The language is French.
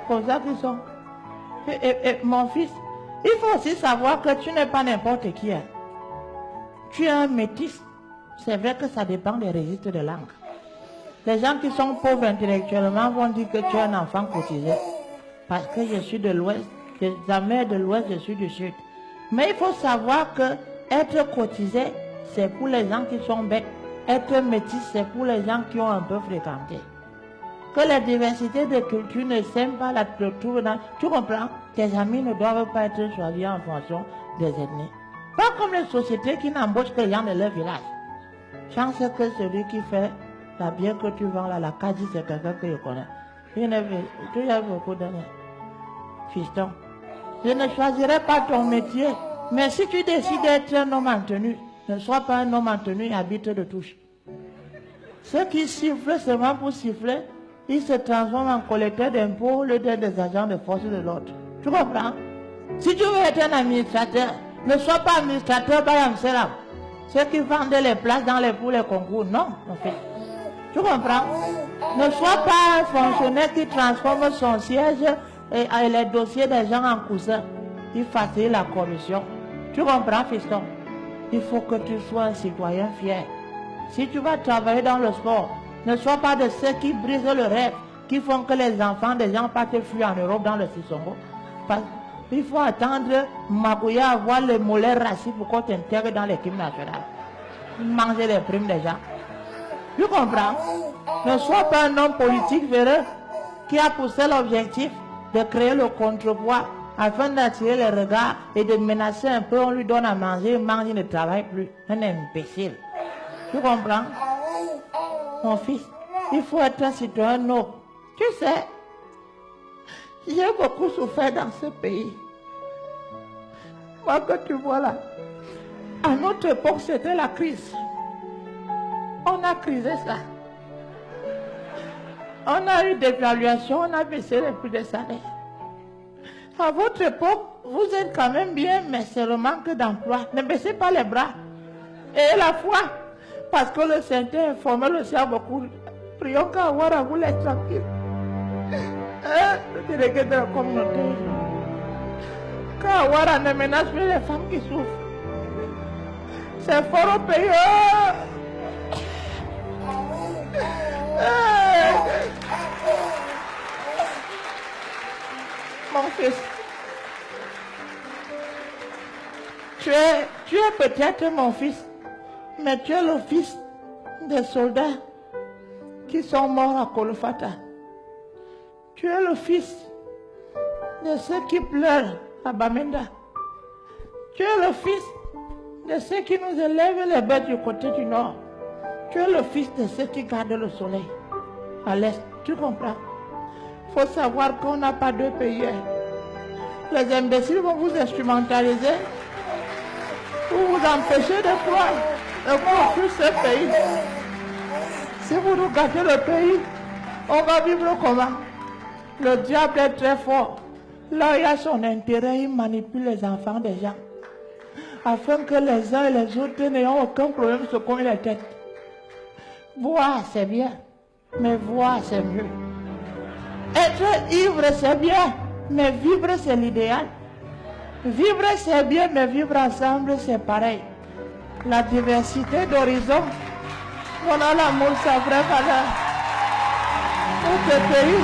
comme ça qu'ils sont. Et mon fils, il faut aussi savoir que tu n'es pas n'importe qui. Hein. Tu es un métis. C'est vrai que ça dépend des registres de langue. Les gens qui sont pauvres intellectuellement vont dire que tu es un enfant cotisé. Parce que je suis de l'Ouest, ta mère de l'Ouest, je suis du Sud. Mais il faut savoir que être cotisé, c'est pour les gens qui sont bêtes. Être métis, c'est pour les gens qui ont un peu fréquenté. Que la diversité de culture ne sème pas la trouve dans... Tu comprends? Tes amis ne doivent pas être choisis en fonction des ethnies. Pas comme les sociétés qui n'embauchent que les gens de leur village. Chance que celui qui fait la bière que tu vends là, la Kadi, c'est quelqu'un que je connais. Tu as beaucoup d'années. Fiston, je ne choisirai pas ton métier, mais si tu décides d'être un homme en tenue, ne sois pas un homme en tenue et habite de touche. Ceux qui sifflent seulement pour siffler, ils se transforment en collecteurs d'impôts au lieu d'être des agents de force de l'ordre. Tu comprends? Si tu veux être un administrateur, ne sois pas administrateur par Amsterdam. Ceux qui vendent les places pour les concours, non, en fait. Tu comprends? Ne sois pas un fonctionnaire qui transforme son siège et les dossiers des gens en coussin. Il facilite la corruption. Tu comprends, fiston? Il faut que tu sois un citoyen fier. Si tu vas travailler dans le sport, ne sois pas de ceux qui brisent le rêve, qui font que les enfants des gens partent fuir en Europe dans le Sissongo. Il faut attendre Magouya avoir le mollet raciste pour qu'on t'intègre dans l'équipe nationale. Manger les primes des gens. Tu comprends? Ne sois pas un homme politique véreux qui a pour seul objectif de créer le contrepoids afin d'attirer les regards et de menacer un peu. On lui donne à manger, il mange, il ne travaille plus. Un imbécile. Tu comprends? Mon fils, il faut être un citoyen noble. Tu sais, j'ai beaucoup souffert dans ce pays. Moi que tu vois là, à notre époque, c'était la crise. On a crisé ça. On a eu des évaluations, on a baissé les prix des salaires. À votre époque, vous êtes quand même bien, mais c'est le manque d'emploi. Ne baissez pas les bras. Et la foi, parce que le Saint-Esprit informé le ciel beaucoup. Prions qu'à voir à vous les tranquilles. Le délégué de la communauté. Qu'à voir ne menace plus les femmes qui souffrent. C'est fort au pays. Mon fils, tu es peut-être mon fils, mais tu es le fils des soldats qui sont morts à Kolofata. Tu es le fils de ceux qui pleurent à Bamenda. Tu es le fils de ceux qui nous élèvent les bêtes du côté du nord. Tu es le fils de ceux qui gardent le soleil à l'est. Tu comprends? Il faut savoir qu'on n'a pas deux pays. Les imbéciles vont vous instrumentaliser pour vous empêcher de croire et construire ce pays. Si vous nous gâtez le pays, on va vivre comment? Le diable est très fort. Là, il a son intérêt, il manipule les enfants des gens. Afin que les uns et les autres n'aient aucun problème sur combien la tête. Boire, c'est bien, mais voir, c'est mieux. Être ivre, c'est bien, mais vivre, c'est l'idéal. Vivre, c'est bien, mais vivre ensemble, c'est pareil. La diversité d'horizons, on a l'amour, sa vraie valeur. Pour ce pays,